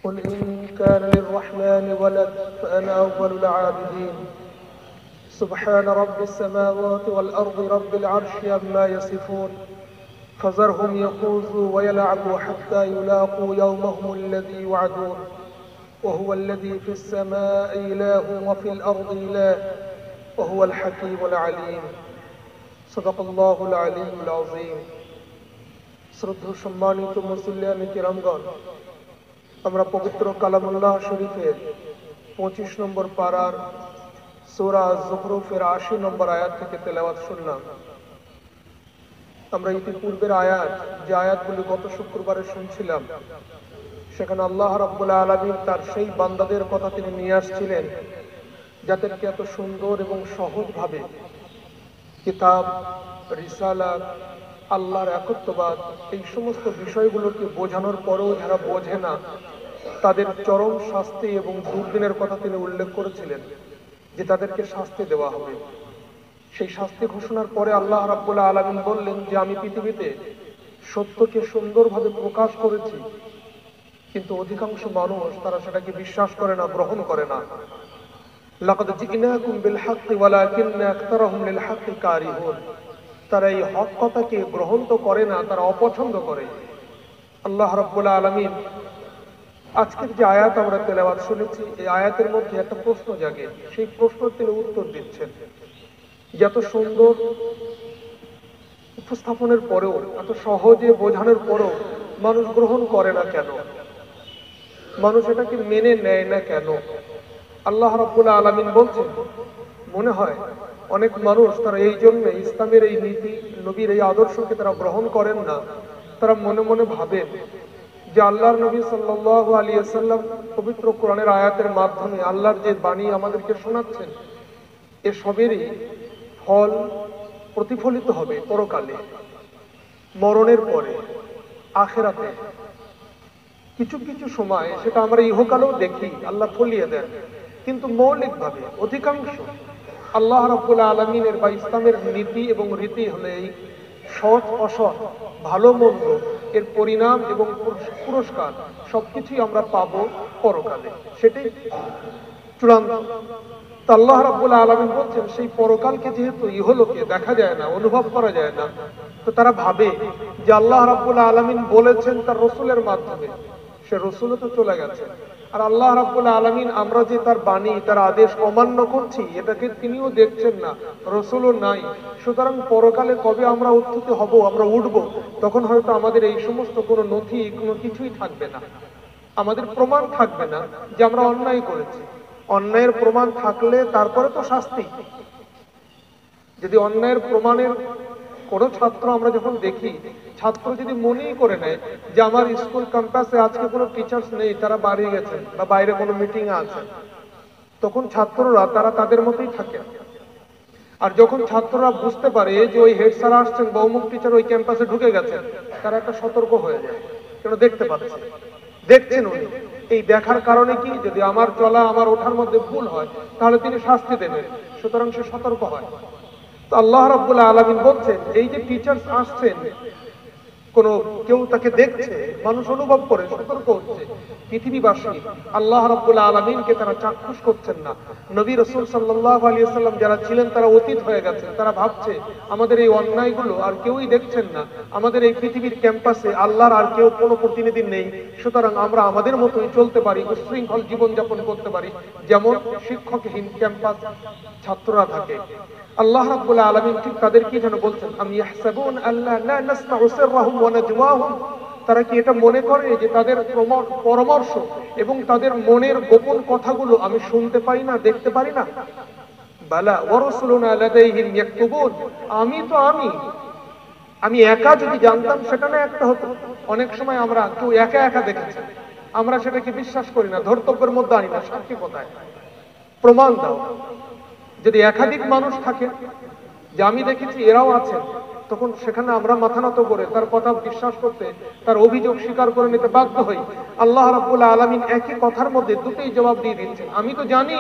قل إن كان للرحمن ولد فأنا أول العابدين سبحان رب السماوات والأرض رب العرش عما يصفون فذرهم يخوضوا ويلعبوا حتى يلاقوا يومهم الذي يوعدون وهو الذي في السماء إله وفي الأرض إله وهو الحكيم العليم صدق الله العلي العظيم শ্রদ্ধেয় সম্মানিত মুসলিয়ান কিরামগণ, আমরা পবিত্র কালামুল্লাহ শরীফের 25 নম্বর পারার সূরা যুখরুফের 80 নম্বর আয়াত থেকে তেলাওয়াত শুনলাম। আমরা ইতিপূর্বের আয়াত, যে আয়াতগুলি গত শুক্রবারে শুনছিলাম, সেখানে আল্লাহ রাব্বুল আলামিন তার সেই বান্দাদের কথা তিনি নিয়ে আসছিলেন যাদেরকে এত সুন্দর এবং সহজভাবে কিতাব, রিসালাত, আল্লাহর একত্ববাদ, এই সমস্ত বিষয়গুলোকে বোঝানোর পরেও যারা বোঝে না, তাদের চরম শাস্তি এবং দুর্দিনের কথা তিনি উল্লেখ করেছিলেন যে তাদেরকে শাস্তি দেওয়া হবে। সেই শাস্তি ঘোষণার পরে আল্লাহ রাব্বুল আলামিন বললেন যে আমি পৃথিবীতে সত্যকে সুন্দরভাবে প্রকাশ করেছি, কিন্তু অধিকাংশ মানুষ তারা সেটাকে বিশ্বাস করে না, গ্রহণ করে না। লাকাদ জিনাকুম বিল হাক্কি ওয়ালাকিন্না আকতারাহুম লিল হাক্কি কারিহুন। তারা এই হক কথাকে গ্রহণ তো করে না, তারা অপছন্দ করে। আল্লাহ রাব্বুল আলামিন আজকের যে আয়াত আমরা তেলাওয়াত শুনেছি, এই আয়াতের মধ্যে একটা প্রশ্ন জাগে, সেই প্রশ্নের তিনি উত্তর দিচ্ছেন। যত সুন্দর উপস্থাপনের পরেও, এত সহজে বোঝানোর পরেও মানুষ গ্রহণ করে না কেন? মানুষ এটাকে মেনে নেয় না কেন? আল্লাহ রাব্বুল আলামিন বলছেন, মনে হয় অনেক মানুষ তারা এই জন্য ইসলামের এই নীতি, নবীর এই আদর্শকে তারা গ্রহণ করেন না। তারা মনে মনে ভাবেন যে আল্লাহর নবী সাল্লাল্লাহু আলাইহি ওয়াসাল্লাম পবিত্র কোরআনের আয়াতের মাধ্যমে আল্লাহর যে বাণী আমাদেরকে শোনাচ্ছেন, এ সবেরই ফল প্রতিফলিত হবে পরকালে, মরণের পরে, আখিরাতে। কিছু কিছু সময় সেটা আমরা ইহকালেও দেখি, আল্লাহ ফলিয়ে দেন, কিন্তু মৌলিকভাবে অধিকাংশ আল্লাহ রাব্বুল আলামিনের বা ইসলামের নীতি এবং রীতি হলে এই সৎ অসৎ, ভালো মন্দ, এর পরিণাম এবং পুরস্কার সবকিছুই আমরা পাবো পরকালে, সেটাই চূড়ান্ত। তো আল্লাহ রাব্বুল আলামিন বলছেন, সেই পরকালকে যেহেতু ইহলোকে দেখা যায় না, অনুভব করা যায় না, তো তারা ভাবে যে আল্লাহ রাব্বুল আলামিন বলেছেন তার রসুলের মাধ্যমে, সে রসুলও তো চলে গেছে, আর আল্লাহ রাব্বুল আলামিন আমরা যে তার বাণী, তার আদেশ অমান্য করছি, এটাকে তিনিও দেখছেন না, রসুলও নাই। সুতরাং পরকালে কবে আমরা উত্থিত হব, আমরা উঠবো, তখন হয়তো আমাদের এই সমস্ত কোনো নথি, কোনো কিছুই থাকবে না, আমাদের প্রমাণ থাকবে না যে আমরা অন্যায় করেছি। অন্যায়ের প্রমাণ থাকলে তারপরে তো শাস্তি। যদি অন্যায়ের প্রমাণের কোনো ছাত্র আমরা যখন দেখি, ছাত্র যদি মনেই করে নেয় যে আমার স্কুল ক্যাম্পাসে আজকে কোনো টিচার্স নেই, তারা বাড়ি গেছেন বা বাইরে কোনো মিটিং আছে, তখন ছাত্ররা তারা তাদের মতোই থাকে। আর যখন ছাত্ররা বুঝতে পারে যে ওই হেড স্যার আসছেন বা অমুক টিচার ওই ক্যাম্পাসে ঢুকে গেছেন, তারা একটা সতর্ক হয়ে যায়, কেন দেখতে পাচ্ছে, দেখছেন উনি। এই দেখার কারণে কি, যদি আমার চলা, আমার ওঠার মধ্যে ভুল হয়, তাহলে তিনি শাস্তি দেবেন, সুতরাং সে সতর্ক হয়। তো আল্লাহ রাব্বুল আলামিন বলছেন, এই যে টিচার্স আসছেন, কোন কেউ তাকে দেখছে, মানুষ অনুভব করে, সতর্ক হচ্ছে, পৃথিবীবাসী আল্লাহ রাব্বুল আলামিনকে তারা চাক্ষুষ করছেন না। নবী রাসূল সাল্লাল্লাহু আলাইহি ওয়াসাল্লাম যারা ছিলেন, তারা অতীত হয়ে গেছেন, তারা ভাবছে আমাদের এই অন্যায়গুলো আর কেউই দেখছেন না, আমাদের এই পৃথিবীর ক্যাম্পাসে আল্লাহর আর কেউ কোনো প্রতিনিধি নেই, সুতরাং আমরা আমাদের মতোই চলতে পারি, উচ্ছৃঙ্খল জীবনযাপন করতে পারি, যেমন শিক্ষকহীন ক্যাম্পাস ছাত্ররা থাকে। আল্লাহ রাব্বুল আলামিন ঠিক তাদেরকে যেন বলছেন, আম ইয়াহসাবুন আল্লা লা নাসমাউ সিররাহুম ওয়া নাজওয়াহুম। তারা কি এটা মনে করে যে তাদের পরামর্শ এবং তাদের মনের গোপন কথাগুলো আমি শুনতে পাই না, দেখতে পারি না? বালা ওয়া রাসূলুনা লাদাইহিম ইয়াকতুবুন। আমি একা যদি জানতাম সেটা না একটা হতো। অনেক সময় আমরা কেউ একা একা দেখেছি, আমরা সেটাকে বিশ্বাস করি না, ধর্তব্যের মধ্যে আনি না। সাক্ষী কোথায়? প্রমাণ দাও। যদি একাধিক মানুষ থাকে যে আমি দেখেছি এরাও আছেন, তখন সেখানে আমরা মাথা নত করে তার কথা বিশ্বাস করতে, তার অভিযোগ স্বীকার করে নিতে বাধ্য হই। আল্লাহ রাব্বুল আলামিন একই কথার মধ্যে দুটোই জবাব দিয়ে দিচ্ছেন, আমি তো জানি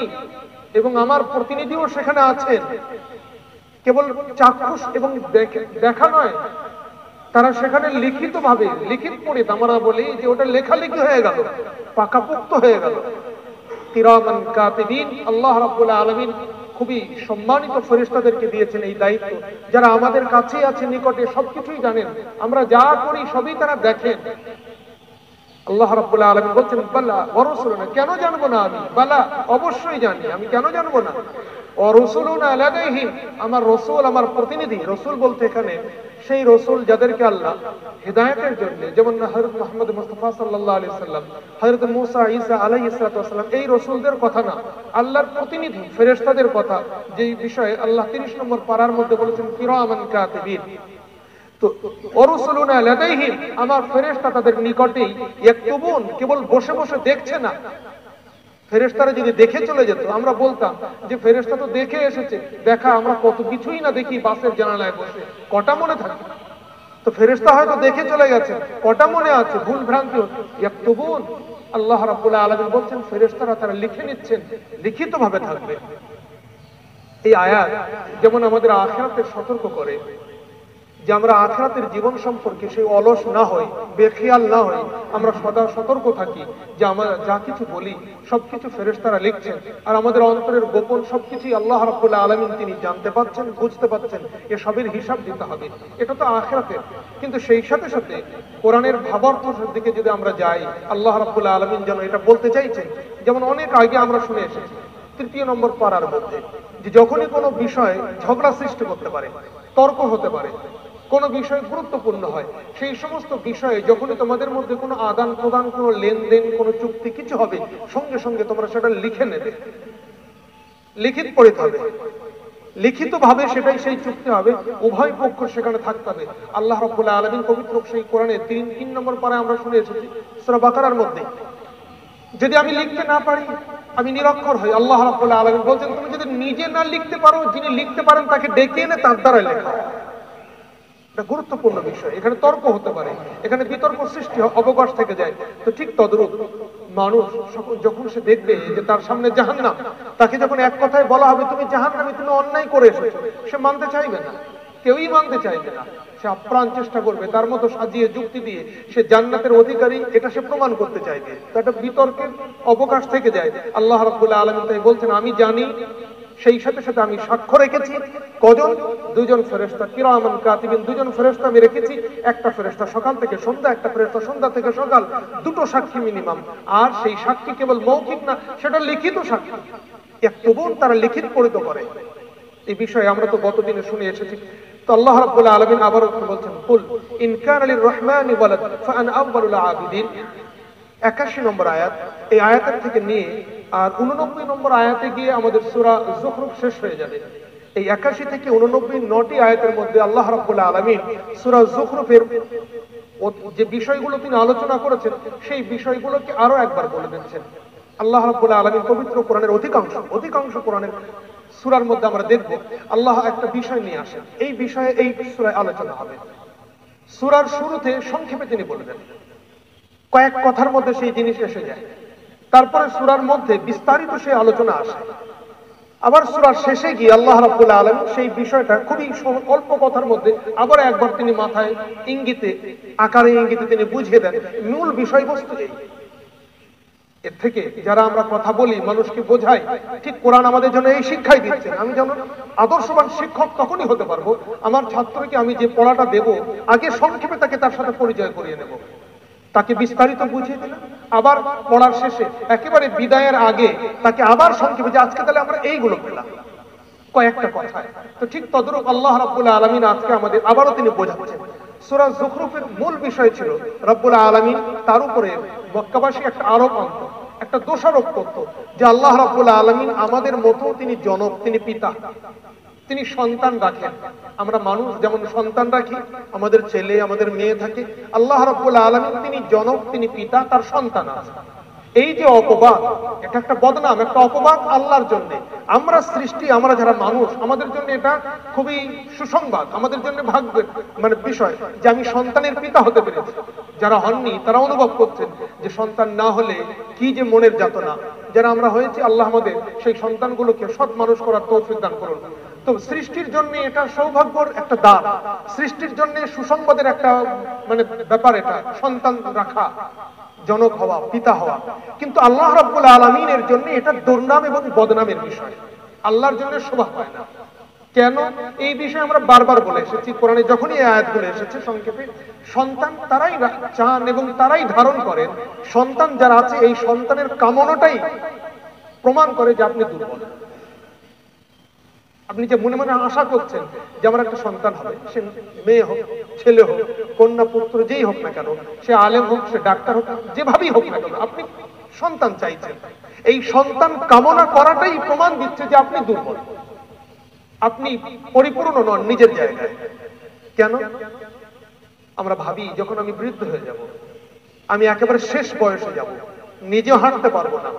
এবং আমার প্রতিনিধিও সেখানে আছেন। কেবল চাক্ষুষ এবং দেখা নয়, তারা সেখানে লিখিত ভাবে, লিখিত পড়ে আমরা বলি যে ওটা লেখালেখি হয়ে গেল, পাকাপোক্ত হয়ে গেল। কিরামান কাতিবিন, আল্লাহ রাব্বুল আলামিন খুবই সম্মানিত ফেরেশতাদেরকে দিয়েছেন এই দায়িত্ব, যারা আমাদের কাছেই আছে, নিকটে, সবকিছুই জানেন, আমরা যা করি সবই তারা দেখেন। আল্লাহ রাব্বুল আলামিন বলছেন বালা ওয়া রাসূলুনা, কেন জানবো না আমি? বালা, অবশ্যই জানি, আমি কেন জানবো না? ওয়া রাসূলুনা লাদাইহিম, আমার রাসূল, আমার প্রতিনিধি। রাসূল বলতে এখানে সেই রাসূল যাদেরকে আল্লাহ হিদায়াতের জন্য, যেমন হযরত মুহাম্মদ মুস্তাফা সাল্লাল্লাহু আলাইহি সাল্লাম, হযরত মুসা ঈসা আলাইহিস সালাতু ওয়াস সালাম, এই রাসূলদের কথা না, আল্লাহর প্রতিনিধি ফেরেশতাদের কথা, যেই বিষয়ে আল্লাহ 30 নম্বর পারার মধ্যে বলেছেন কিরামান কাতিবিন। তো ওরসুলুনা লাদাইহিম, আমার ফেরেশতা তাদের নিকটেই, ইয়াকতুবুন, কেবল বসে বসে দেখছে না। ফেরেশতারা যদি দেখে চলে যেত, আমরা বলতাম যে ফেরেশতা তো দেখে এসেছে, দেখা আমরা কত কিছুই না দেখি বাসের জানালায় বসে, কটা মনে থাকে? তো ফেরেশতা হয়তো দেখে চলে গেছে, কটা মনে আছে? ভুল ভ্রান্তি হচ্ছে। ইয়াকতুবুন, আল্লাহ রাব্বুল আলামিন বলছেন ফেরেশতারা তারা লিখে নিচ্ছেন, লিখিত ভাবে থাকবে। এই আয়াত যেমন আমাদের আখিরাতের সতর্ক করে যে আমরা আখিরাতের জীবন সম্পর্কে সেই অলস না হই, বেখেয়াল না হই, আমরা সদা সতর্ক থাকি যে আমরা যা কিছু বলি সবকিছু ফেরেশতারা লিখছেন, আর আমাদের অন্তরের গোপন সবকিছুই আল্লাহ রাব্বুল আলামিন তিনি জানতে পাচ্ছেন, বুঝতে পাচ্ছেন, এসবের হিসাব দিতে হবে। এটা তো আখিরাতের। কিন্তু সেই সাথে সাথে কোরআনের ভাবার্থের দিকে যদি আমরা যাই, আল্লাহ রাব্বুল আলামিন যেন এটা বলতে চাইছেন, যেমন অনেক আগে আমরা শুনে এসেছি 3 নম্বর পারার মধ্যে, যে যখনই কোনো বিষয় ঝগড়া সৃষ্টি করতে পারে, তর্ক হতে পারে, কোনো বিষয় গুরুত্বপূর্ণ হয়, সেই সমস্ত বিষয়ে যখনই তোমাদের মধ্যে কোনো আদান প্রদান, কোনো লেনদেন, কোনো চুক্তি কিছু হবে, সঙ্গে সঙ্গে তোমরা সেটা লিখে নেবে, লিখিত পড়িতে হবে, লিখিত ভাবে সেটাই সেই চুক্তি হবে, উভয় পক্ষ সেখানে থাকতে হবে। আল্লাহ রাব্বুল আলামিন পবিত্র সেই কোরআনে 3 নম্বর পারায় আমরা শুনে এসেছি সূরা বাকারার মধ্যে, যদি আমি লিখতে না পারি, আমি নিরক্ষর হই, আল্লাহ রাব্বুল আলামিন বলছেন তুমি যদি নিজে না লিখতে পারো, যিনি লিখতে পারেন তাকে ডেকে এনে তার দ্বারা লেখা। এটা গুরুত্বপূর্ণ বিষয়, এখানে তর্ক হতে পারে, এখানে বিতর্ক সৃষ্টি অবকাশ থেকে যায়। তো ঠিক তদ্রূপ মানুষ যখন সে দেখবে যে তার সামনে জাহান্নাম, তাকে যখন এক কথায় বলা হবে তুমি জাহান্নামী, তুমি অন্যায় করে এসেছো, সে মানতে চাইবে না, কেউই মানতে চাইবে না। সে আপ্রাণ চেষ্টা করবে তার মতো সাজিয়ে যুক্তি দিয়ে সে জান্নাতের অধিকারী এটা সে প্রমাণ করতে চাইবে। তো একটা বিতর্কের অবকাশ থেকে যায়। আল্লাহ রাব্বুল আলামিন তাই বলছেন আমি জানি, সেই সাথে সাথে আমি সাক্ষ্য রেখেছি। কজন? 2 জন ফেরেশতা, কিরামান কাতিবিন, 2 জন ফেরেশতা আমি রেখেছি। একটা ফেরেশতা সকাল থেকে সন্ধ্যা, একটা ফেরেশতা সন্ধ্যা থেকে সকাল, 2টো সাক্ষী মিনিমাম। আর সেই সাক্ষী কেবল মৌখিক না, সেটা লিখিত সাক্ষী। ইয়াকতুবুন, তারা লিখিত পড়িত করে। এই বিষয়ে আমরা তো গত দিনে শুনে এসেছি। তো আল্লাহ রাব্বুল আলামিন আবারও বলছেন কুল ইন কানা লির রহমানি ওয়ালাদ ফাআনা আউয়ালুল আবিদিন। 81 নম্বর আয়াত, এই আয়াতের থেকে নিয়ে আর 89 নম্বর আয়াতে গিয়ে আমাদের সূরা যুখরুফ শেষ হয়ে যাবে। এই 81 থেকে 89 9টি আয়াতের মধ্যে আল্লাহ রাব্বুল আলামিন সূরা যুখরুফের যে বিষয়গুলো তিনি আলোচনা করেছেন সেই বিষয়গুলোকে আরো একবার বলে দিচ্ছেন। আল্লাহ রাব্বুল আলামিন পবিত্র কোরআনের অধিকাংশ কোরআনের সূরার মধ্যে আমরা দেখব আল্লাহ একটা বিষয় নিয়ে আসেন, এই বিষয়ে এই সূরায় আলোচনা হবে। সূরার শুরুতে সংক্ষেপে তিনি বলবেন, কয়েক কথার মধ্যে সেই জিনিস এসে যায়, তারপরে সূরার মধ্যে বিস্তারিত সেই আলোচনা আসে। আবার সূরার শেষে গিয়ে আল্লাহ রাব্বুল আলামিন সেই বিষয়টা খুবই অল্প কথার মধ্যে আবার একবার তিনি মাথায় ইঙ্গিতে, আকারে ইঙ্গিতে তিনি বুঝিয়ে দেন মূল বিষয়বস্তু এই। এর থেকে যারা আমরা কথা বলি, মানুষকে বোঝাই, ঠিক কোরআন আমাদের জন্য এই শিক্ষাই দিচ্ছেন। আমি যেমন আদর্শবান শিক্ষক তখনই হতে পারবো আমার ছাত্রকে আমি যে পড়াটা দেব আগে সংক্ষেপে তাকে তার সাথে পরিচয় করিয়ে নেব, তাকে বিস্তারিত বুঝিয়ে দিলাম, আবার পড়ার শেষে একেবারে বিদায়ের আগে তাকে আবার সংক্ষেপে যে আজকে তাহলে আমরা এইগুলো পেলাম কয়েকটা কথায়। তো ঠিক তদ্রূপ আল্লাহ রাব্বুল আলামিন আজকে আমাদের আবারও তিনি বোঝাচ্ছেন। সূরা যুখরুফের মূল বিষয় ছিল রাব্বুল আলামিন তার উপরে মক্কাবাসী একটা আরোপ আনত, একটা দোষারোপ করত যে আল্লাহ রাব্বুল আলামিন আমাদের মতো তিনি জনক, তিনি পিতা, তিনি সন্তান রাখেন। আমরা মানুষ যেমন সন্তান রাখি, আমাদের ছেলে আমাদের মেয়ে থাকে, আল্লাহ রাব্বুল আলামিন তিনি জনক, তিনি পিতা, তার সন্তান আছে। এই যে অপবাদ, এটা একটা বদনাম, একটা অপবাদ আল্লাহর জন্য। আমরা সৃষ্টি, আমরা যারা মানুষ, আমাদের জন্য এটা খুবই সুসংবাদ, আমাদের জন্য ভাগ্যের বিষয় যে আমি সন্তানের পিতা হতে পেরেছি। যারা হননি তারা অনুভব করছেন যে সন্তান না হলে কি যে মনের যাতনা। যারা আমরা হয়েছি, আল্লাহ আমাদের সেই সন্তানগুলোকে সৎ মানুষ করার তৌফিক দান করুন। তো সৃষ্টির জন্য এটা সৌভাগ্যর একটা দ্বার, সৃষ্টির জন্য সুসংবাদের একটা মানে ব্যাপার, এটা সন্তান রাখা, জনক হওয়া, পিতা হওয়া। কিন্তু আল্লাহ রাব্বুল আলামিনের জন্য এটা দুর্নাম এবং বদনামের বিষয়, আল্লাহর জন্য শোভা পায় না। কেন? এই বিষয়ে আমরা বারবার বলে এসেছি, কোরআনে যখনই এই আয়াতগুলো এসেছে সংক্ষেপে, সন্তান তারাই চান এবং তারাই ধারণ করেন। সন্তান যারা আছে এই সন্তানের কামনাটাই প্রমাণ করে যে আপনি দুর্বল। আপনি যে মনে মনে আশা করছেন যে আমার একটা সন্তান হবে, সে মেয়ে হোক, ছেলে হোক, কন্যা পুত্র যেই হোক না কেন, সে আলেম হোক, সে ডাক্তার হোক, যেভাবেই হোক না কেন, আপনি সন্তান চাইছেন। এই সন্তান কামনা করাটাই প্রমাণ দিচ্ছে যে আপনি দুর্বল, আপনি পরিপূর্ণ নন নিজের জায়গায়। কেন? আমরা ভাবি যখন আমি বৃদ্ধ হয়ে যাব, আমি একেবারে শেষ বয়সে যাব, নিজেও হাঁটতে পারবো না,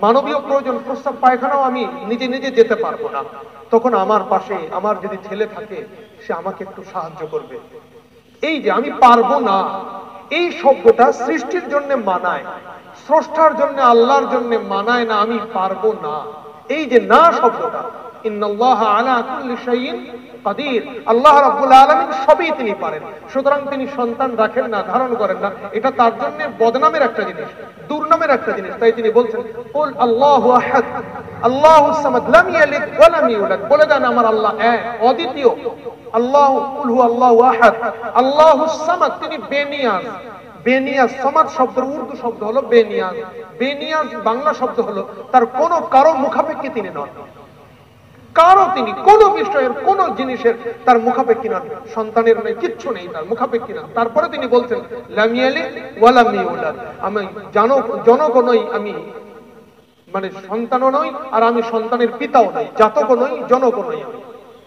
মানবীয় প্রয়োজন প্রস্রাব পায়খানাও আমি নিজে নিজে যেতে পারবো না, তখন আমার পাশে আমার যদি ছেলে থাকে, সে আমাকে একটু সাহায্য করবে। এই যে আমি পারবো না, এই শব্দটা সৃষ্টির জন্য মানায়, স্রষ্টার জন্য, আল্লাহর জন্য মানায় না আমি পারবো না। এই যে না শব্দটা, ইন্নাল্লাহা আলা কুল্লি শাইইন কাদির, আল্লাহ রাব্বুল আলামিন সবই তিনি পারেন, সুতরাং তিনি সন্তান রাখেন না, ধারণ করেন না, এটা তার জন্য বদনামের একটা জিনিস, দুর্নামের একটা জিনিস। তাই তিনি বলছেন, কুল আল্লাহু আহাদ আল্লাহুস সামাদ লাম ইয়ালিদ ওয়া লাম ইউলাদ, বলে দেন আমার আল্লাহ এক, অদ্বিতীয়। আল্লাহু কুল হু আল্লাহু আহাদ আল্লাহুস সামাদ, তিনি বেনিয়াজ। বেনিয়াজ সামাদ শব্দের উর্দু শব্দ হলো বেনিয়াজ, বেনিয়াজ বাংলা শব্দ হলো তার কারো মুখাপেক্ষী তিনি নন, কারো তিনি কোন বিষয়ের কোন জিনিসের তার মুখাপেক্ষী নন, সন্তানের নেই, কিচ্ছু নেই, তার মুখাপেক্ষী নন। তারপরে তিনি বলছেন লাম ইয়ালিদ ওয়া লাম ইউলাদ, আমি জনকও নই, আমি মানে সন্তানও নই, আর আমি সন্তানের পিতাও নই, জাতকও নই, জনকও নই আমি।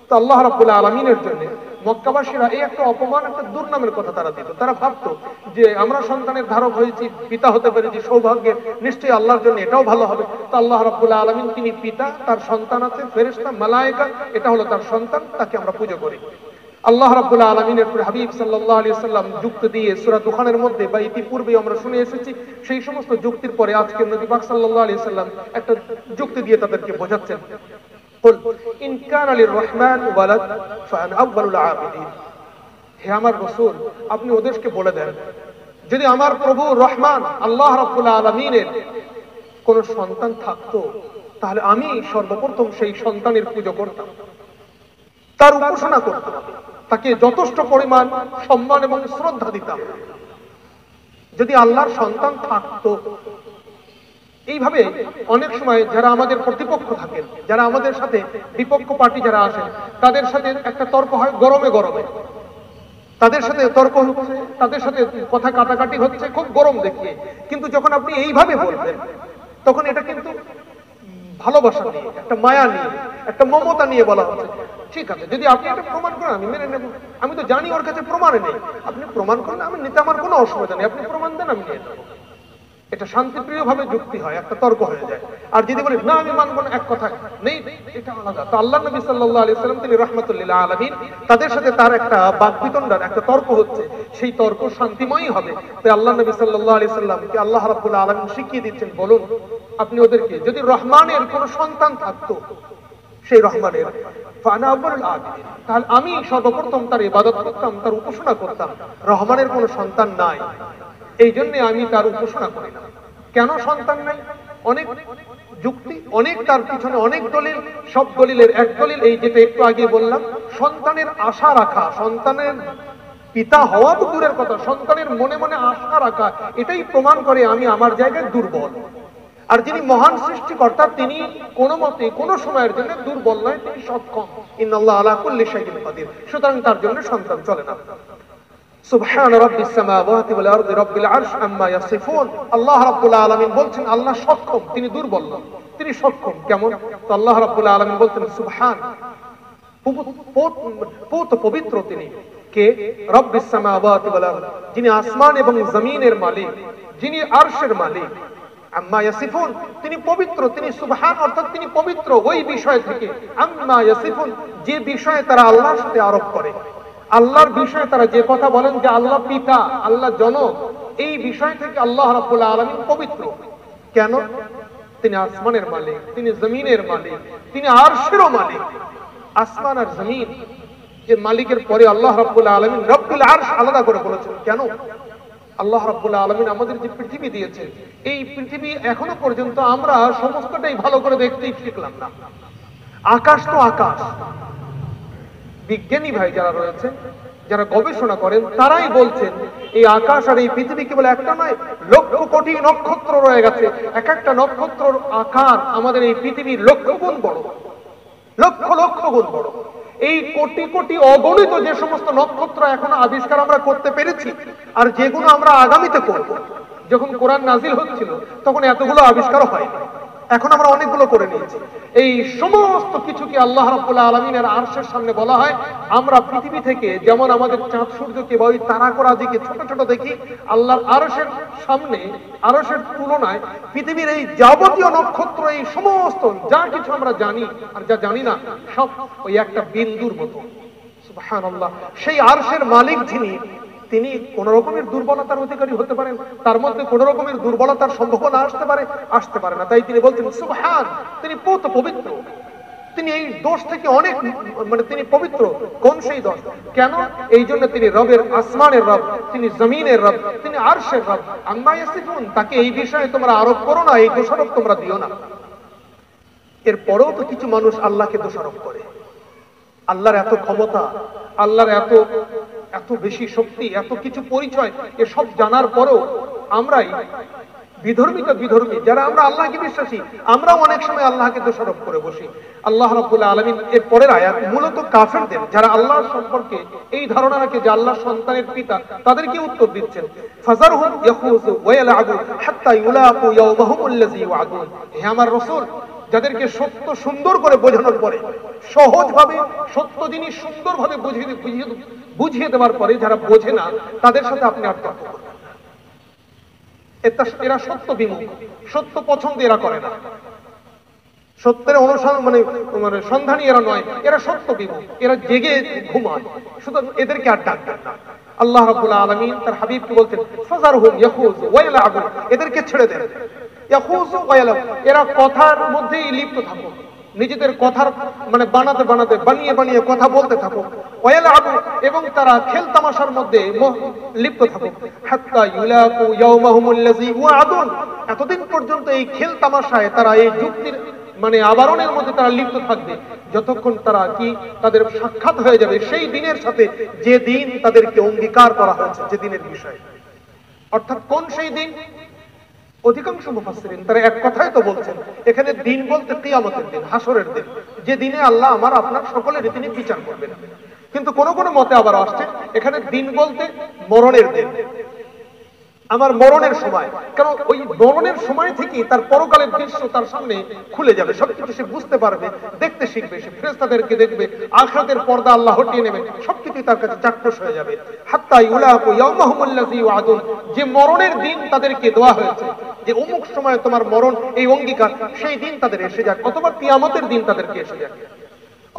তো আল্লাহ রাব্বুল আলামিনের জন্য মক্কাবাসীরা এই একটা অপমান, একটা দুর্নামের কথা তারা দিত। তারা ভাবতো যে আমরা সন্তানের ধারক হয়েছি, পিতা হতে পেরেছি, সৌভাগ্যের, নিশ্চয়ই আল্লাহর জন্য এটাও ভালো হবে। তো আল্লাহ রাব্বুল আলামিন তিনি পিতা, তার সন্তান আছে ফেরেশতা, মালায়েকা, এটা হলো তার সন্তান, তাকে আমরা পূজা করি। আল্লাহ রাব্বুল আলামিনের হাবিব সাল্লাল্লাহু আলাইহি ওয়াসাল্লাম যুক্তি দিয়ে সূরা দুখানের মধ্যে বা ইতিপূর্বে আমরা শুনে এসেছি, সেই সমস্ত যুক্তির পরে আজকে নবী পাক সাল্লাল্লাহু আলাইহি ওয়াসাল্লাম একটা যুক্তি দিয়ে তাদেরকে বোঝাচ্ছেন। কুল ইন কানা লির-রহমান ওয়ালাদ ফাআনা আউয়ালুল আবিদিন, হে আমার রাসূল আপনি ওদেরকে বলে দেন, যদি আমার প্রভু রহমান আল্লাহ রাব্বুল আলামিনের কোন সন্তান থাকতো, তাহলে আমি সর্বপ্রথম সেই সন্তানের পূজা করতাম, তার উপাসনা করতাম, তাকে যথেষ্ট পরিমাণ সম্মান এবং শ্রদ্ধা দিতাম। যদি আল্লাহর সন্তান থাকতো। এইভাবে অনেক সময় যারা আমাদের প্রতিপক্ষ থাকেন, যারা আমাদের সাথে বিপক্ষ পার্টি যারা আসেন, তাদের সাথে একটা তর্ক হয় গরমে গরমে, তাদের সাথে তর্ক হচ্ছে, তাদের সাথে কথা কাটাকাটি হচ্ছে খুব গরম দেখিয়ে। কিন্তু যখন আপনি এইভাবে বলবেন, তখন এটা কিন্তু ভালোবাসা নিয়ে, একটা মায়া নিয়ে, একটা মমতা নিয়ে বলা হচ্ছে। ঠিক আছে, যদি আপনি এটা প্রমাণ করেন আমি মেনে নেব, আমি তো জানি ওর কাছে প্রমাণ নেই, আপনি প্রমাণ করেন, আমি নিতে আমার কোনো অসুবিধা নেই, আপনি প্রমাণ দেন আমি নিয়ে নেব। এটা শান্তিপ্রিয় ভাবে যুক্তি হয়, একটা তর্ক হয়ে যায়। আর যদি বলি না আমি মানব না, এক কথা নেই, এটা আলাদা। তো আল্লাহ নবী সাল্লাল্লাহু আলাইহি ওয়াসাল্লাম তিনি রাহমাতুল লিল আলামিন, তাদের সাথে তার একটা বাকবিতণ্ডার একটা তর্ক হচ্ছে, সেই তর্ক শান্তিময়ই হবে। তাই আল্লাহ নবী সাল্লাল্লাহু আলাইহি ওয়াসাল্লামকে আল্লাহ রাব্বুল আলামিন শিখিয়ে দিচ্ছেন, বলুন আপনি ওদেরকে, যদি রহমানের কোনো সন্তান থাকতো, সেই রহমানের ফানা আউয়ালুল আবিদিন, তাহলে আমি সর্বপ্রথম তার ইবাদত করতাম, তার উপাসনা করতাম। রহমানের কোনো সন্তান নাই, এই জন্য আমি তার উপাসনা করি না। কেন সন্তান নাই? অনেক যুক্তি, অনেক তার পিছনে অনেক দলিল। সব দলিলের এক দলিল এই, যেটা একটু আগে বললাম, সন্তানের আশা রাখা, সন্তানের পিতা হওয়া তো দূরের কথা, সন্তানের মনে মনে আশা রাখা, এটাই প্রমাণ করে আমি আমার জায়গায় দুর্বল। আর যিনি মহান সৃষ্টিকর্তা, তিনি কোনো মতে কোনো সময়ের জন্য দুর্বল নয়, তিনি সক্ষম। ইন্নাল্লাহা আলা কুল্লি শাইইন কাদির, সুতরাং তার জন্য সন্তান চলে না। সুবহান রাব্বিস সামাওয়াতি ওয়াল আরদি রাব্বিল আরশ আম্মা ইয়াসিফুন, আল্লাহ রাব্বুল আলামিন বলছেন আল্লাহ সক্ষম, তিনি দুর্বল নন, তিনি সক্ষম। কেমন? তো আল্লাহ রাব্বুল আলামিন বলছেন সুবহান, পবিত্র তিনি কে? রাব্বিস সামাওয়াতি ওয়াল আরদ, যিনি আসমান এবং জমিনের মালিক, যিনি আরশের মালিক। আম্মা ইয়াসিফুন, তিনি পবিত্র, তিনি সুবহান অর্থাৎ তিনি পবিত্র ওই বিষয় থেকে। আম্মা ইয়াসিফুন, যে বিষয়ে তারা আল্লাহর সাথে আরোপ করে, আল্লাহর বিষয়ে তারা যে কথা বলেন যে আল্লাহ পিতা, আল্লাহ জনক, এই বিষয় থেকে আল্লাহ রাব্বুল আলামিন পবিত্র। কেন? তিনি আসমানের মালিক, তিনি জমিনের মালিক, তিনি আরশেরও মালিক। আসমান আর জমিন যে মালিকের পরে আল্লাহ রাব্বুল আলামিন রব্বুল আরশ আলাদা করে বলেছেন। কেন? আল্লাহ রাব্বুল আলামিন আমাদের যে পৃথিবী দিয়েছে, এই পৃথিবী এখনো পর্যন্ত আমরা সমস্তটাই ভালো করে দেখতেই শিখলাম না। আকাশ তো আকাশ, বিজ্ঞানী ভাই যারা রয়েছেন, যারা গবেষণা করেন, তারাই বলছেন এই আকাশ আর এই পৃথিবী কেবল একটা নয়, লক্ষ কোটি নক্ষত্র রয়ে গেছে। এক একটা নক্ষত্রর আকার আমাদের এই পৃথিবীর লক্ষ গুণ বড়, লক্ষ লক্ষ গুণ বড়। এই কোটি কোটি অগণিত যে সমস্ত নক্ষত্র এখনো আবিষ্কার আমরা করতে পেরেছি, আর যেগুলো আমরা আগামীতে করব, যখন কোরআন নাজিল হচ্ছিল তখন এতগুলো আবিষ্কার হয়নি, এখন আমরা অনেকগুলো করে নিয়েছি। এই সমস্ত কিছুকে আল্লাহ রাব্বুল আলামিনের আরশের সামনে বলা হয়। আমরা পৃথিবী থেকে যেমন আমাদের চাঁদ সূর্যকে বা ওই তারাকরাদিকে ছোট ছোট দেখি, আল্লাহর আরশের সামনে, আরশের তুলনায় পৃথিবীর এই যাবতীয় নক্ষত্র, এই সমস্ত যা কিছু আমরা জানি আর যা জানি না, সব ওই একটা বিন্দুর মতো। সুবহানাল্লাহ। সেই আরশের মালিক যিনি, তিনি কোন রকমের দুর্বলতার অধিকারী হতে পারেন? তার মধ্যে কোন রকমের দুর্বলতার সম্ভাবনা আসতে পারে না। তাই তিনি বলছেন সুবহান, তিনি পবিত্র, তিনি এই দোষ থেকে অনেক, মানে তিনি পবিত্র। কোন সেই দোষ? কেন? এই জন্য তিনি রবের, আসমানের রব, তিনি জমিনের রব, তিনি আরশের রব। আম্মা ইয়াসিফুন, তাকে এই বিষয়ে তোমরা আরোপ করো না, এই দোষারোপ তোমরা দিও না। এরপরেও তো কিছু মানুষ আল্লাহকে দোষারোপ করে। আল্লাহর এত ক্ষমতা, আল্লাহর এত বেশি শক্তি, এত কিছু পরিচয়, এসব জানার পরেও আমরাই বিধর্মী যারা আমরা আল্লাহকে বিশ্বাসী, আমরাও অনেক সময় আল্লাহকে দোষারোপ করে বসি। আল্লাহ রাব্বুল আলামিন এর পরের আয়াত মূলত কাফেরদের, যারা আল্লাহর সম্পর্কে এই ধারণা রাখে যে আল্লাহ সন্তানের পিতা, তাদেরকে উত্তর দিচ্ছেন, ফাযারহুম ইয়াখুযু ওয়া ইয়ালআবু হাত্তা ইউলাকু ইয়াওমাহুম আল্লাযী ইউআদুন। হে আমার রাসূল, যাদেরকে সত্য সুন্দর করে বোঝানোর পরে, সহজভাবে সত্য জিনিস সুন্দরভাবে বুঝিয়ে দেওয়ার পরে যারা বোঝে না, তাদের সাথে আপনি আর তর্ক করবেন না। এরা সত্য বিমুখ, সত্য পছন্দ এরা করে না, সত্যের অনুসন্ধান মানে সন্ধানী এরা নয়, এরা সত্য বিমুখ, এরা জেগে ঘুমায়। সুতরাং এদেরকে আর ডাকবেন না। আল্লাহ রাব্বুল আলামিন তার হাবিবকে বলতেন ফাযারহুম ইয়াখুযু ওয়া ইয়ালআবু, এদেরকে ছেড়ে দেন। ইয়াখুযু ওয়া ইয়ালআবু, এরা কথার মধ্যেই লিপ্ত থাকো, নিজেদের কথার বানিয়ে কথা বলতে থাকো। ওয়া ইয়ালআবু, এবং তারা খেল তামাশার মধ্যে লিপ্ত থাকো। হাত্তা ইউলাকু ইয়াওমাহুম আল্লাযী ইউআদুন, এতদিন পর্যন্ত এই খেল তামাশায় তারা, এই যুক্তির আবরণের মধ্যে তারা লিপ্ত থাকবে, যতক্ষণ তারা তাদের সাক্ষাৎ হয়ে যাবে সেই দিনের সাথে, যে দিন তাদেরকে অঙ্গীকার করা হয়েছে, যে দিনের বিষয়। অর্থাৎ কোন সেই দিন? অধিকাংশ মুফাসসিরিন তারা এক কথাই তো বলছেন, এখানে দিন বলতে কিয়ামতের দিন, হাসরের দিন, যে দিনে আল্লাহ আমার আপনার সকলের তিনি বিচার করবেন। কিন্তু কোন কোন মতে আবার আসছে এখানে দিন বলতে মরণের দিন, আমার মরণের সময়। কারণ ওই মরণের সময় থেকে তার পরকালের দৃশ্য তার সামনে খুলে যাবে, সবকিছু সে বুঝতে পারবে, দেখতে শিখবে, সে ফেরেশতাদেরকে দেখবে, আখিরাতের পর্দা আল্লাহ হটিয়ে নেবে, সবকিছু তার কাছে চাক্ষুষ হয়ে যাবে। হাত্তা ইউলাকু ইয়াওমাহুম আল্লাযী ইউআদুন, যে মরণের দিন তাদেরকে দেওয়া হয়েছে, যে অমুক সময় তোমার মরণ, এই অঙ্গীকার, সেই দিন তাদের এসে যাক, অথবা কিয়ামতের দিন তাদেরকে এসে যাক।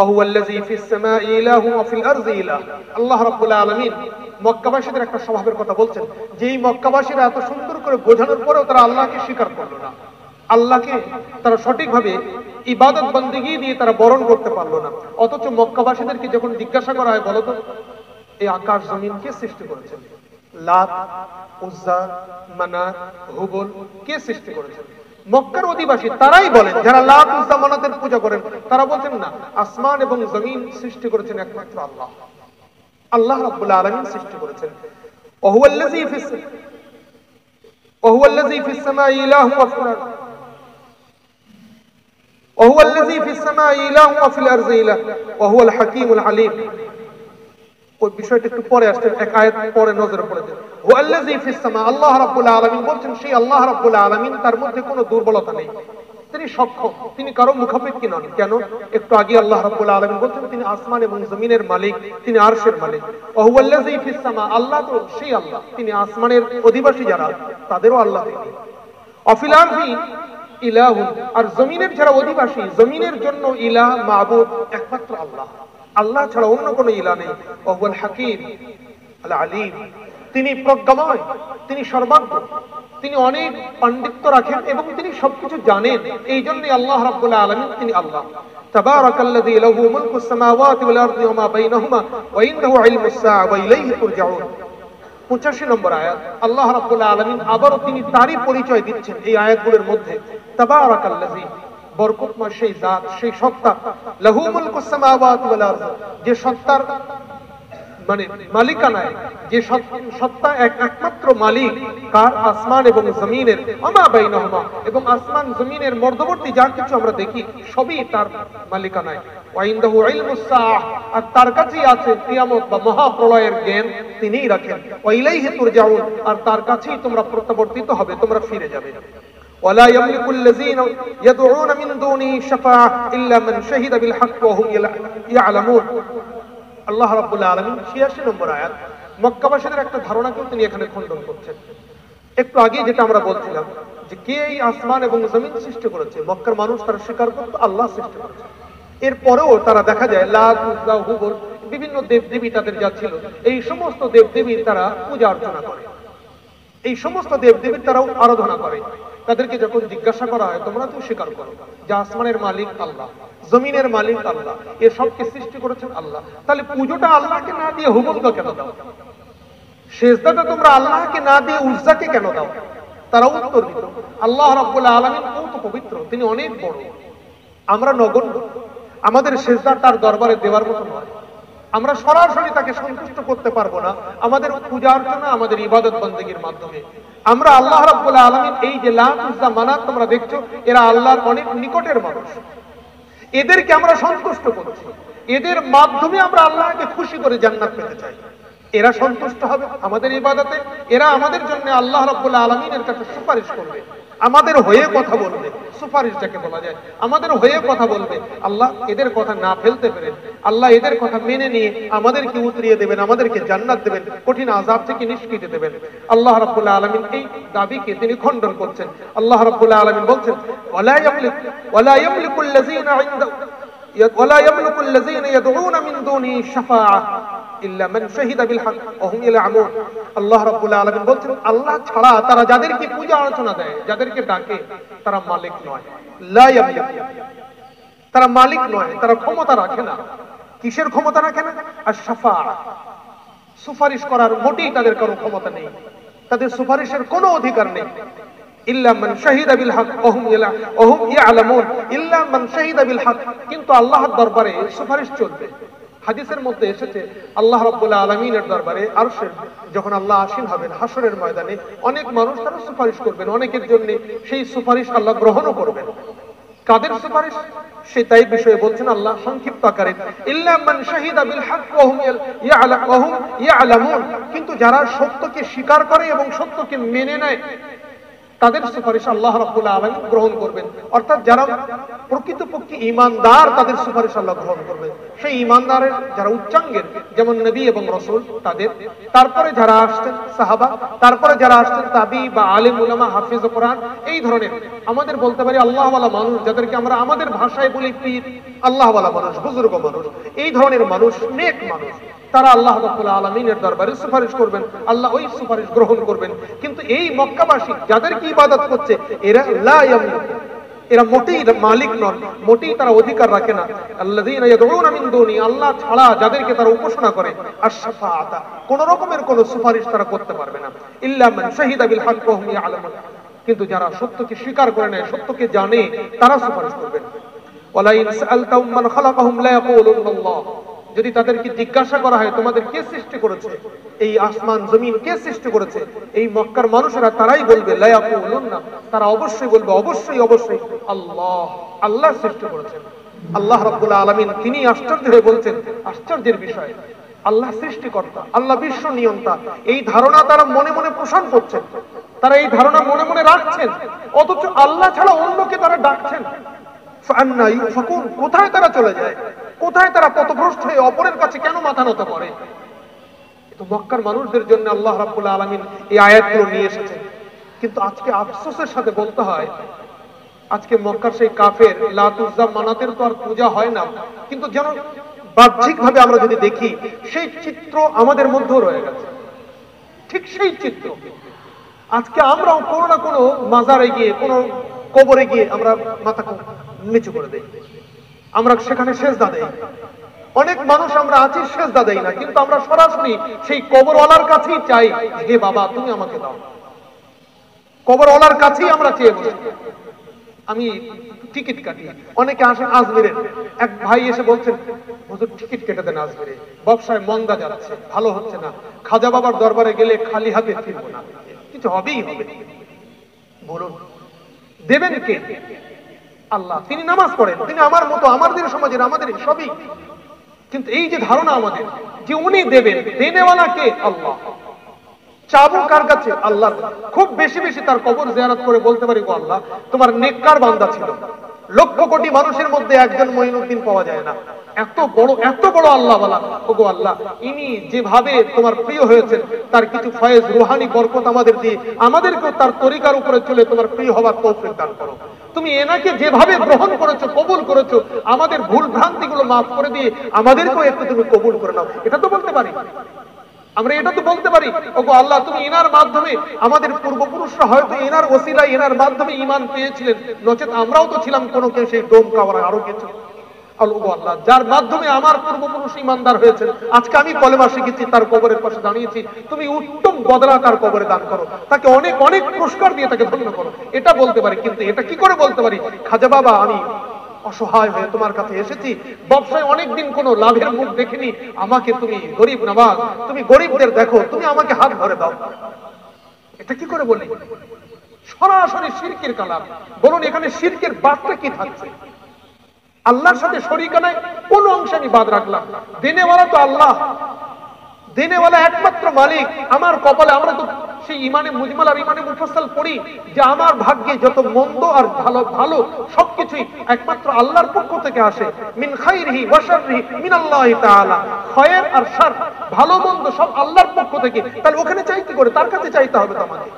আহুয়াল্লাযী ফিস সামাই ইলাহু ওয়া ফিল আরদি ইলাহ। আল্লাহ রাব্বুল আলামিন মক্কাবাসীদের একটা স্বভাবের কথা বলছেন, যে এই মক্কাবাসীরা এত সুন্দর করে বোঝানোর পরেও তারা আল্লাহকে স্বীকার করলো না, আল্লাহকে তারা সঠিকভাবে ইবাদত বন্দেগী দিয়ে তারা বরণ করতে পারলো না। অথচ মক্কাবাসীদেরকে যখন জিজ্ঞাসা করা হয়, বলতো এই আকাশ জমিন কে সৃষ্টি করেছেন? লাত, উজ্জা, মানাত, হুবল কে সৃষ্টি করেছেন? মক্কার অধিবাসী তারাই বলেন, যারা লাত, উজ্জা, মানাতের পূজা করেন, তারা বলছেন না, আসমান এবং জমিন সৃষ্টি করেছেন একমাত্র আল্লাহ। আল্লাহ রাব্বুল আলামিন সৃষ্টি করেছেন। ওয়াহুয়াল্লাযী ফিস সামাই ইলাহু ওয়া ফিল আরদ, ওয়াহুয়াল্লাযী ফিস সামাই ইলাহু ওয়া ফিল আরদি ইলাহ ওয়া হুয়াল হাকীমুল আলীম। ওই বিষয়টা একটু পরে আসছে, এক আয়াত পরে নজরে পড়ে দেন। ওয়াল্লাযী ফিস সামা, আল্লাহ রাব্বুল আলামিন বলছেন, সেই আল্লাহ রাব্বুল আলামিন, তার মধ্যে কোনো দুর্বলতা নেই, তিনি সক্ষম, তিনি কারো মুখাপেক্ষী নন। কেন? একটু আগে আল্লাহ রাব্বুল আলামিন বলছেন তিনি আসমান এবং জমিনের মালিক, তিনি আরশের মালিক। ওয়াহুয়াল্লাযী ফিস সামা, আল্লাহ তো সেই আল্লাহ, তিনি আসমানের অধিবাসী যারা, তাদেরও আল্লাহ তিনি। অফিল আরদি ইলাহুন, আর জমিনের যারা অধিবাসী, জমিনের জন্য ইলাহ, মাবুদ একমাত্র আল্লাহ, আল্লাহ ছাড়া অন্য কোনো ইলাহ নেই। ওয়াহুয়াল হাকীম আল আলীম, তিনি প্রজ্ঞাময়, তিনি সর্বাজ্ঞ, তিনি অনেক পাণ্ডিত্য রাখেন এবং তিনি সবকিছু জানেন। এই জন্যই আল্লাহ রাব্বুল আলামিন তিনি আল্লাহ। তাবারাকাল্লাযী লাহু মুলকুস সামাওয়াতি ওয়াল আরদি ওয়া মা বাইনাহুমা ওয়া ইনদাহু ইলমুস সাআ ওয়া ইলাইহি তুরজাউন। 85 নম্বর আয়াত আল্লাহ রাব্বুল আলামিন আবারও তিনি তারই পরিচয় দিচ্ছেন এই আয়াতগুলোর মধ্যে। তাবারাকাল্লাযী, বরকতময় সেই জাত, সেই সত্তা, লাহু মুলকুস সামাওয়াতি ওয়াল আরদ, যে সত্তার মানে মালিকানায়, যে সত্তা একমাত্র মালিক কার? আসমান এবং জমিনের, আমা বাইনাহুমা, এবং আসমান জমিনের মধ্যবর্তী যা কিছু আমরা দেখি সবই তার মালিকানায়। ওয়া ইনদাহু ইলমুস সাআ, আর তার কাছেই আছে কিয়ামত বা মহাপ্রলয়ের জ্ঞান তিনিই রাখেন। ওয়া ইলাইহি তুরজাউন, আর তার কাছেই তোমরা প্রত্যাবর্তিত হবে, তোমরা ফিরে যাবে। ولا يملك الذين يدعون من دونه شفاعة إلا من شهد بالحق وهم يعلمون। আল্লাহ রাব্বুল আলামিন 86 নম্বর আয়াত মক্কাবাসীদের একটা ধারণাকেও তিনি এখানে খণ্ডন করছেন। একটু আগে যেটা আমরা বলছিলাম যে কে এই আসমান এবং জমিন সৃষ্টি করেছে, মক্কার মানুষ তারা স্বীকার করত আল্লাহ সৃষ্টি করেছে। এরপরেও তারা দেখা যায় লাত, উজ্জা, হুবল, বিভিন্ন দেবদেবী তাদের যা ছিল, এই সমস্ত দেবদেবীর তারা পূজা অর্চনা করে, এই সমস্ত দেবদেবীর তারাও আরাধনা করে। তাদেরকে যখন জিজ্ঞাসা করা হয় তোমরা তো স্বীকার করো যে আসমানের মালিক আল্লাহ, জমিনের মালিক আল্লাহ, এর সবকে সৃষ্টি করেছেন আল্লাহ, তাহলে পুজোটা আল্লাহকে না দিয়ে হুবলকে কেন দাও? সেজদাটা তোমরা আল্লাহকে না দিয়ে উজ্জাকে কেন দাও? তারা উত্তর দিত আল্লাহ রাব্বুল আলামিন কত পবিত্র, তিনি অনেক বড়, আমরা নগণ্য, আমাদের সেজদা তার দরবারে দেওয়ার মতো নয়, আমরা সরাসরি তাকে সন্তুষ্ট করতে পারবো না আমাদের পূজা অর্চনা, আমাদের ইবাদত বন্দেগীর মাধ্যমে। আমরা আল্লাহ রাব্বুল আলামিন, এই যে লাত, উজ্জা, মানাত তোমরা দেখছো, এরা আল্লাহর অনেক নিকটের মানুষ, এদেরকে আমরা সন্তুষ্ট করছি, এদের মাধ্যমে আমরা আল্লাহকে খুশি করে জান্নাত পেতে চাই। এরা সন্তুষ্ট হবে আমাদের ইবাদতে, এরা আমাদের জন্য আল্লাহ রাব্বুল আলামিনের কাছে সুপারিশ করবে, আমাদের হয়ে কথা বলবে, সুপারিশ যাকে বলা যায়, আমাদের হয়ে কথা বলবে। আল্লাহ এদের কথা না ফেলতে পারেন, আল্লাহ এদের কথা মেনে নিয়ে আমাদেরকে উতরিয়ে দেবেন, আমাদেরকে জান্নাত দেবেন, কঠিন আযাব থেকে নিষ্কৃতি দেবেন। আল্লাহ রাব্বুল আলামিন এই দাবিকে তিনি খণ্ডন করছেন। আল্লাহ রাব্বুল আলামিন বলছেন ওয়ালা ইয়ামলিকুল্লাযীনা ইনদাহু ওয়ালা ইয়ামলিকুল্লাযীনা ইয়াদউনা মিন দুনিহি শাফাআ ইল্লা মান শাহিদা বিল হক ওয়া হুম ইয়ালামুন। আল্লাহ রাব্বুল আলামিন বলছেন আল্লাহ ছাড়া তারা যাদেরকে পূজা অর্চনা দেয়, যাদেরকে ডাকে, তারা মালিক নয়। লা ইয়ামলিকু, তারা মালিক নয়, তারা ক্ষমতা রাখে না। কিসের ক্ষমতা রাখে না? আশ-শাফাআ, সুপারিশ করার মোটেই তাদের কোনো ক্ষমতা নেই, তাদের সুপারিশের কোনো অধিকার নেই। ইল্লা মান শাহিদা বিল হক ওয়া হুম ইয়ালামুন, ইল্লা মান শাহিদা বিল হক, কিন্তু আল্লাহর দরবারে সুপারিশ চলবে। হাদিসের মধ্যে এসেছে আল্লাহ রাব্বুল আলামিনের দরবারে আরশের যখন আল্লাহ আসীন হবেন হাসরের ময়দানে, অনেক মানুষ তারা সুপারিশ করবেন, অনেকের জন্য সেই সুপারিশ আল্লাহ গ্রহণও করবেন। কাদের সুপারিশ সেটাই বিষয়ে বলছেন আল্লাহ সংক্ষিপ্ত আকারে, ইল্লা মান শাহিদা বিল হক ওয়া হুম ইয়ালামুন, কিন্তু যারা সত্যকে স্বীকার করে এবং সত্যকে মেনে নেয় তাদের সুপারিশ আল্লাহ রাব্বুল আলামিন গ্রহণ করবেন। অর্থাৎ যারা প্রকৃতপক্ষে ঈমানদার তাদের সুপারিশ আল্লাহ গ্রহণ করবেন। সেই ঈমানদারের যারা উচ্চাঙ্গের, যেমন নবী এবং রাসূল তাদের, তারপরে যারা আসছেন সাহাবা, তারপরে যারা আসছেন তাবি বা আলিম উলামা, হাফিজ কোরআন, এই ধরনের আমাদের বলতে পারি আল্লাহওয়ালা মানুষ, যাদেরকে আমরা আমাদের ভাষায় বলি পীর, আল্লাহওয়ালা মানুষ, বুজুর্গ মানুষ, এই ধরনের মানুষ, নেক মানুষ, তারা আল্লাহ রাব্বুল আলামিনের দরবারে সুপারিশ করবেন, আল্লাহ ওই সুপারিশ গ্রহণ করবেন। কিন্তু এই মক্কাবাসী যাদেরকে ইবাদত করছে এরা লা ইয়ামলিকু, এরা মোটেই মালিক নন, মোটেই তারা অধিকার রাখে না। আল্লাযীনা ইয়াদউনা মিন দুনি, আল্লাহ ছাড়া যাদেরকে তারা উপাসনা করে, আশ-শাফাআতা, কোন রকমের কোন সুপারিশ তারা করতে পারবে না। ইল্লা মান শাহিদা বিল হক ওয়া হুম ইয়ালামুন, কিন্তু যারা সত্যকে স্বীকার করে নেয়, সত্যকে জানে, তারা সুপারিশ করবেন। ওয়ালা ইন সাআলতাহুম মান খালাকাহুম লা ইয়াকুলুনাল্লাহ, যদি তাদেরকে জিজ্ঞাসা করা হয় তোমাদের কে সৃষ্টি করেছে, এই আসমান জমিন কে সৃষ্টি করেছে, এই মক্কার মানুষেরা তারাই বলবে লা ইয়াকুলুনা, তারা অবশ্যই বলবে অবশ্যই অবশ্যই আল্লাহ, আল্লাহ সৃষ্টি করেছেন। আল্লাহ রাব্বুল আলামিন তিনি আশ্চর্য হয়ে বলছেন, আশ্চর্যের বিষয়, আল্লাহ সৃষ্টিকর্তা, আল্লাহ বিশ্ব নিয়ন্তা, এই ধারণা তারা মনে মনে পোষণ করছেন, তারা এই ধারণা মনে মনে রাখছেন, অথচ আল্লাহ ছাড়া অন্যকে তারা ডাকছেন। ফান্না ইউফাকুন, কোথায় তারা চলে যায়, কোথায় তারা পথভ্রষ্ট হয়ে অপরের কাছে কেন মাথা নত করে? তো মক্কার মানুষদের জন্য আল্লাহ রাব্বুল আলামিন এই আয়াতগুলো নিয়ে এসেছেন। কিন্তু আজকে আফসোসের সাথে বলতে হয়, আজকে মক্কার সেই কাফের লাত, উজ্জা, মানাতের তো আর পূজা হয় না, কিন্তু যেন বাহ্যিকভাবে আমরা যদি দেখি সেই চিত্র আমাদের মধ্যেও রয়ে গেছে, ঠিক সেই চিত্র। আজকে আমরাও কোনো না কোনো মাজারে গিয়ে, কোনো কবরে গিয়ে আমরা মাথা নিচু করে দেই, আমরা সেখানে সেজদা দেই। অনেক মানুষ আমরা আছি সেজদা দেই না, কিন্তু আমরা সরাসরি সেই কবরওয়ালার কাছেই চাই, হে বাবা তুমি আমাকে দাও। কবরওয়ালার কাছেই আমরা চেয়ে বসি। আমি টিকিট কাটি, অনেকে আসেন আজমিরের, এক ভাই এসে বলছেন হুজুর টিকিট কেটে দেন আজমিরে, ব্যবসায় মন্দা যাচ্ছে, ভালো হচ্ছে না, খাজা বাবার দরবারে গেলে খালি হাতে ফিরবো না, কিছু হবেই হবে। বলুন দেবেন কে? আল্লাহ। তিনি নামাজ পড়েন, তিনি আমার মতো, আমাদের সমাজের, আমাদের সবই। কিন্তু এই যে ধারণা আমাদের যে উনি দেবেন, দেনেওয়ালা কে? আল্লাহ। চাবো কার কাছে? আল্লাহ। খুব বেশি বেশি তার কবর জিয়ারত করে বলতে পারি, গো আল্লাহ তোমার নেককার বান্দা ছিল, লক্ষ কোটি মানুষের মধ্যে একজন মঈনুদ্দিন পাওয়া যায় না, এত বড় আল্লাহ বলা, ওগো আল্লাহ ইনি যেভাবে তোমার প্রিয় হয়েছেন, তার কিছু ফয়েজ রুহানি বরকত আমাদের দিয়ে আমাদেরকেও তার তরিকার উপরে চলে তোমার প্রিয় হবার তৌফিক দান করো। তুমি এনাকে যেভাবে গ্রহণ করেছো, কবুল করেছো, আমাদের ভুল ভ্রান্তি গুলো মাফ করে দিয়ে আমাদেরকেও একটু তুমি কবুল করে নাও। এটা তো বলতে পারি আমরা, এটা তো বলতে পারি, ওগো আল্লাহ তুমি এনার মাধ্যমে, আমাদের পূর্বপুরুষরা হয়তো এনার ওসিলায় এনার মাধ্যমে ঈমান পেয়েছিলেন, নচেত আমরাও তো ছিলাম কোনো কেউ সেই ডোম কাওয়ার আরো কিছু। ওগো আল্লাহ যার মাধ্যমে আমার পূর্বপুরুষ ঈমানদার হয়েছে, আজকে আমি কলেমা শিখেছি, তার কবরের পাশে দাঁড়িয়েছি, তুমি উত্তম বদলা তার কবরে দান করো, তাকে অনেক অনেক পুরস্কার দিয়ে তাকে ধন্য করো। এটা বলতে পারি। কিন্তু এটা কি করে বলতে পারি, খাজা বাবা আমি অসহায় হয়ে তোমার কাছে এসেছি, ব্যবসায় অনেকদিন কোনো লাভের মুখ দেখিনি, আমাকে তুমি গরিব নওয়াজ, তুমি গরিবদের দেখো, তুমি আমাকে হাত ধরে দাও। এটা কি করে বলি? সরাসরি শিরকের কালাম। বলুন এখানে শিরকের বাদটা কি থাকছে? আল্লাহর সাথে শরীক নাই, কোন অংশে আমি বাদ রাখলাম? দেনেওয়ালা তো আল্লাহ, দেনেওয়ালা একমাত্র মালিক। আমার কপালে, আমরা তো সেই ইমানে মুজমাল আর ইমানে মুফাসসাল পড়ি যে আমার ভাগ্যে যত মন্দ আর ভালো ভালো সবকিছুই একমাত্র আল্লাহর পক্ষ থেকে আসে। মিন খাইরিহি ওয়া শাররিহি মিনাল্লাহি তাআলা। খায়ের আর শার, ভালো মন্দ সব আল্লাহর পক্ষ থেকে। তাহলে ওখানে চাই কি করে? তার কাছে চাইতে হবে তো আমাকে।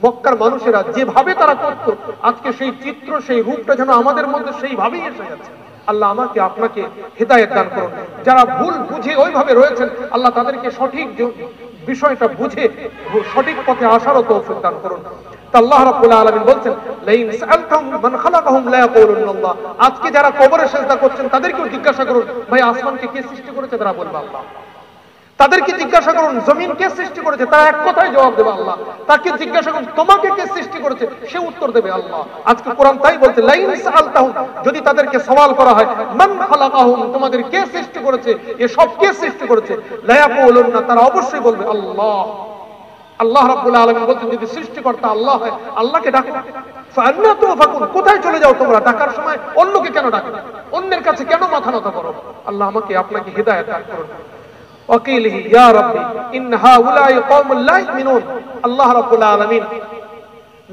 মক্কার মানুষেরা যেভাবে তারা করত, আজকে সেই চিত্র, সেই রূপটা যেন আমাদের মধ্যে সেইভাবেই এসে গেছে। আল্লাহ আমাকে আপনাকে হেদায়েত দান করুন। যারা ভুল বুঝে ওইভাবে রয়েছেন, আল্লাহ তাদেরকে সঠিক বিষয়টা বুঝে সঠিক পথে আসারও তৌফিক দান করুন। আল্লাহ রাব্বুল আলামিন বলছেন, লাইন সাআলতুম মান খালাকাহুম লা ইয়াকুলুনাল্লাহ। আজকে যারা কবরে সিজদা করছেন তাদেরকেও জিজ্ঞাসা করুন, ভাই আসমানকে কে সৃষ্টি করেছে? তারা বলবে আল্লাহ। তাদেরকে জিজ্ঞাসা করুন জমিন কে সৃষ্টি করেছে, তারা এক কথায় জবাব দেবে আল্লাহ। তাকে জিজ্ঞাসা করুন তোমাকে কে সৃষ্টি করেছে, সে উত্তর দেবে আল্লাহ। আজকে কোরআন তাই বলছে, লাইন সাআলতাহুম, যদি তাদেরকে সওয়াল করা হয় মান খালাকাহুম, তোমাদের কে সৃষ্টি করেছে, এসব কে সৃষ্টি করেছে, লা ইয়াকুলুনা, তারা অবশ্যই বলবে আল্লাহ। আল্লাহ রাব্বুল আলামিন বলছেন, যদি সৃষ্টিকর্তা আল্লাহ হয়, আল্লাহকে ডাকো। ফাআন্না তুফাকুন, কোথায় চলে যাও তোমরা? ডাকার সময় অন্যকে কেন ডাকো? অন্যের কাছে কেন মাথা নত করো? আল্লাহ আমাকে আপনাকে হিদায়াত দান করুন। ওয়াকিলহি ইয়া রাব্বি ইন হাউলাই কওমুল লা ইউমিনুন। আল্লাহ রাব্বুল আলামিন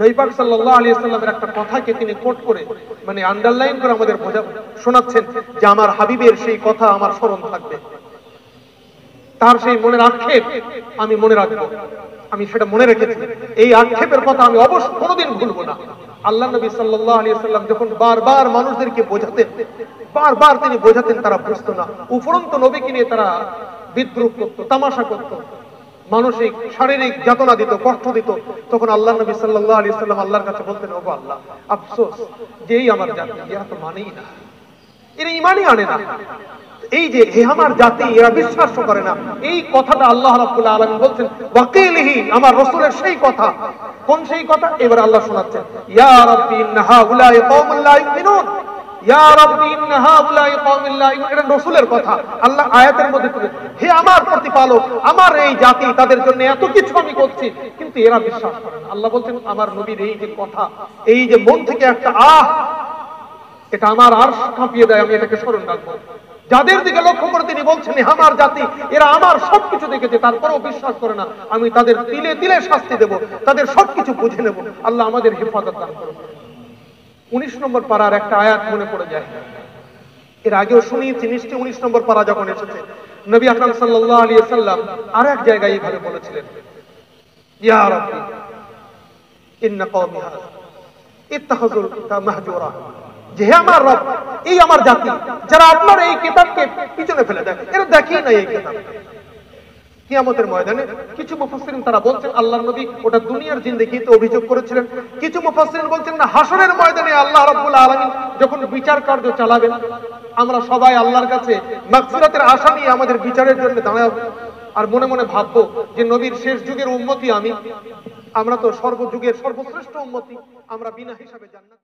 নবী পাক সাল্লাল্লাহু আলাইহি ওয়াসাল্লামের একটা কথাকে তিনি কোট করে, মানে আন্ডারলাইন করে আমাদের শোনাচ্ছেন যে আমার হাবিবের সেই কথা আমার স্মরণ থাকবে, তার সেই মনের আক্ষেপ আমি মনে রাখবো, আমি সেটা মনে রেখেছি। এই আক্ষেপের কথা আমি অবশ্যই কোনোদিন ভুলবো না। আল্লাহ নবী সাল্লাল্লাহু আলাইহি ওয়াসাল্লাম যখন বারবার মানুষদেরকে বোঝাতেন, বারবার তিনি বোঝাতেন, তারা বুঝতো না, উপরন্ত নবীকে নিয়ে তারা বিদ্রুপ করত, তামাশা করত, মানসিক শারীরিক যাতনা দিত, কষ্ট দিত। তখন আল্লাহ নবী সাল্লাল্লাহু আলাইহি ওয়াসাল্লাম আল্লাহর কাছে বলতেন, ওগো আল্লাহ আফসোস যে এই আমার জাতি, এরা তো মানেই না, এরা ঈমানই আনে না, এই যে হে আমার জাতি, এরা বিশ্বাস করে না। এই কথাটা আল্লাহ রাব্বুল আলামিন বলছেন ওয়াকিলহি, আমার রাসূলের সেই কথা। কোন সেই কথা? এবার আল্লাহ শোনাচ্ছেন, ইয়া রাব্বি ইন্না হাউলাই কওমুল লা ইউমিনুন, ইয়া রাব্বি ইন্না হাউলাই কওমুল লা ইউমিনুন। এটা রাসূলের কথা। আল্লাহ আয়াতের মধ্যে বলেন, হে আমার প্রতিপালক, আমার এই জাতি, তাদের জন্য এত কিছু আমি করছি, কিন্তু এরা বিশ্বাস করে না। আল্লাহ বলছেন আমার নবীর এই যে কথা, এই যে মন থেকে একটা এটা আমার আরশ কাঁপিয়ে দেয়, আমি এটাকে স্মরণ রাখবো। যাদের দিকে লক্ষ্য করে তিনি বলছেন আমার জাতি, এরা আমার সবকিছু দেখেছে, তারপরেও বিশ্বাস করে না, আমি তাদের তিলে তিলে শাস্তি দেব, তাদের সবকিছু বুঝে নেব। আল্লাহ আমাদের হেফাজত দান করুন। 19 নম্বর পারার একটা আয়াত মনে পড়ে যায়, এর আগেও শুনিয়েছি নিশ্চয়ই। 19 নম্বর পারা যখন এসেছে, নবী আকরাম সাল্লাল্লাহু আলাইহি ওয়াসাল্লাম আর এক জায়গায় এইভাবে বলেছিলেন, ইয়া রাব্বি ইন্না কওমি হাযা ইত্তাখাযুকা মাহজুরা, যে হে আমার রব, এই আমার জাতি যারা আপনার এই কিতাবকে পিছনে ফেলে দেয়, এরা দেখেই না এই কিতাব। কিয়ামতের ময়দানে। কিছু মুফাসসিরিন তারা বলছেন আল্লাহর নবী ওটা দুনিয়ার জিন্দেগিতে অভিযোগ করেছিলেন। কিছু মুফাসসিরিন বলছেন না, হাসরের ময়দানে আল্লাহ রাব্বুল আলামিন যখন বিচার কার্য চালাবেন, আমরা সবাই আল্লাহর কাছে মাগফিরাতের আশা নিয়ে আমাদের বিচারের জন্য দাঁড়াবো আর মনে মনে ভাববো যে নবীর শেষ যুগের উম্মতি আমরা তো সর্বযুগের সর্বশ্রেষ্ঠ উম্মতি, আমরা বিনা হিসাবে জান্নাত